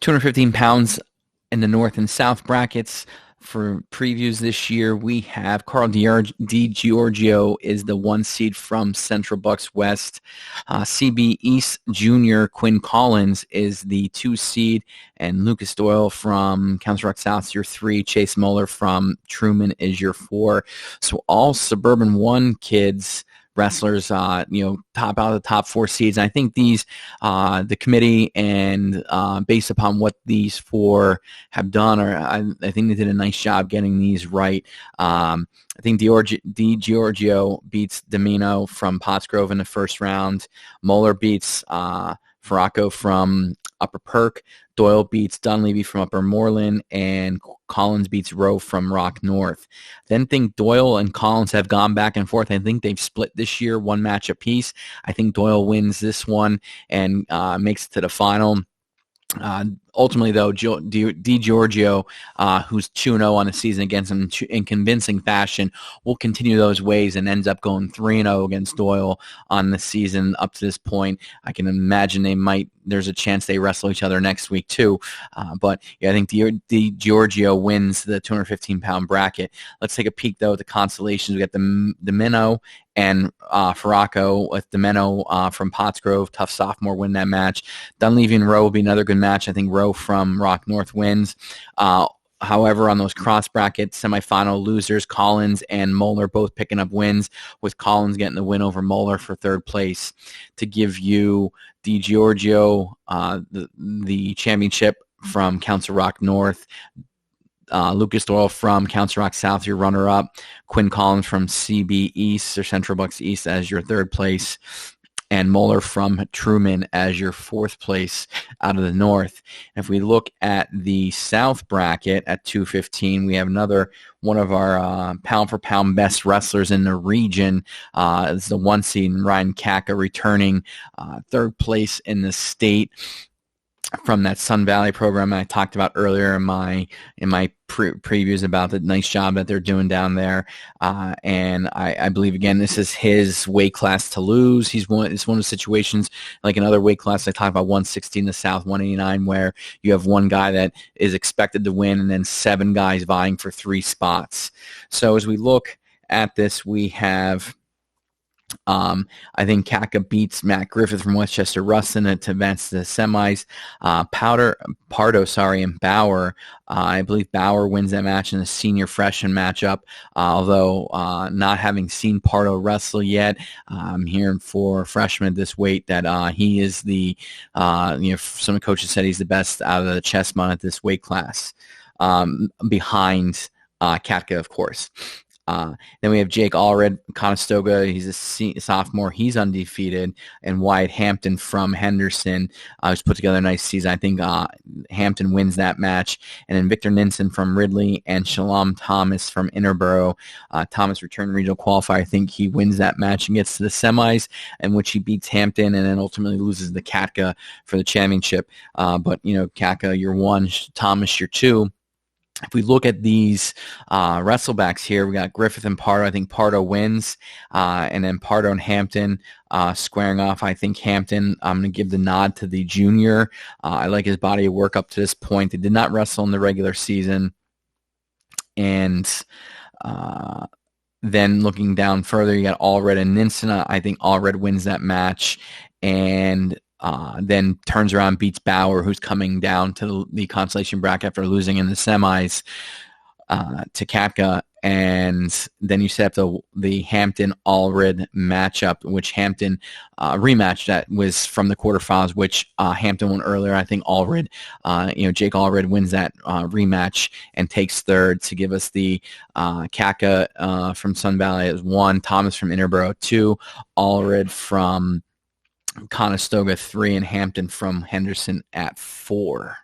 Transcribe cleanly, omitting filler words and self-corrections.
215 pounds in the North and South brackets. For previews this year, we have Carl DiGiorgio is the 1 seed from Central Bucks West. CB East Jr. Quinn Collins is the 2 seed, and Lucas Doyle from Council Rock South is your 3. Chase Muller from Truman is your 4. So all Suburban 1 kids, wrestlers, top out of the top 4 seeds. And I think these, the committee and based upon what these 4 have done, or I think they did a nice job getting these right. I think DiGiorgio beats Domino from Pottsgrove in the first round. Moeller beats Farraco from Upper Perk. Doyle beats Dunleavy from Upper Moreland, and Collins beats Rowe from Rock North. Then think Doyle and Collins have gone back and forth. I think they've split this year, 1 match apiece. I think Doyle wins this one and makes it to the final. Ultimately, though, DiGiorgio, who's 2-0 on the season against him in convincing fashion, will continue those ways and ends up going 3-0 against Doyle on the season up to this point. I can imagine there's a chance they wrestle each other next week too. But yeah, I think DiGiorgio wins the 215-pound bracket. Let's take a peek, though, at the constellations. We got the Minnow and Farraco with Domeno from Pottsgrove. Tough sophomore win that match. Dunleavy and Rowe will be another good match. I think Rowe from Rock North wins. However, on those cross brackets, semifinal losers, Collins and Moeller both picking up wins, with Collins getting the win over Moeller for 3rd place to give you DiGiorgio the championship from Council Rock North. Lucas Doyle from Council Rock South, your runner-up. Quinn Collins from CB East, or Central Bucks East, as your 3rd place. And Moeller from Truman as your 4th place out of the North. And if we look at the South bracket at 215, we have another one of our pound-for-pound best wrestlers in the region. It's the 1 seed, Ryan Kaka, returning 3rd place in the state from that Sun Valley program I talked about earlier in my previews about the nice job that they're doing down there. And I believe, again, this is his weight class to lose. It's one of the situations, like another weight class I talked about, 160 in the South, 189, where you have one guy that is expected to win and then 7 guys vying for 3 spots. So as we look at this, we have I think Kaka beats Matt Griffith from Westchester Rustin to advance to the semis. Pardo, and Bauer. I believe Bauer wins that match in the senior freshman matchup. Although not having seen Pardo wrestle yet, I'm hearing for freshman at this weight that he is the some coaches said he's the best out of the chessmen at this weight class, behind Katka, of course. Then we have Jake Allred, Conestoga. He's a sophomore. He's undefeated. And Wyatt Hampton from Henderson, who's put together a nice season. I think Hampton wins that match. And then Victor Ninson from Ridley and Shalom Thomas from Interboro. Thomas returned regional qualifier. I think he wins that match and gets to the semis, in which he beats Hampton and then ultimately loses the Katka for the championship. But Katka, you're 1, Thomas, you're 2. If we look at these wrestlebacks here, we got Griffith and Pardo. I think Pardo wins, and then Pardo and Hampton squaring off. I think Hampton, I'm going to give the nod to the junior. I like his body of work up to this point. They did not wrestle in the regular season. And then looking down further, you got Allred and Ninson. I think Allred wins that match. And then turns around, beats Bauer, who's coming down to the consolation bracket after losing in the semis to Katka. And then you set up the Hampton-Allred matchup, which Hampton rematch that was from the quarterfinals, which Hampton won earlier. I think Allred, Jake Allred wins that rematch and takes 3rd to give us the Katka from Sun Valley as 1, Thomas from Interboro 2, Allred from Conestoga 3, and Hampton from Henderson at 4.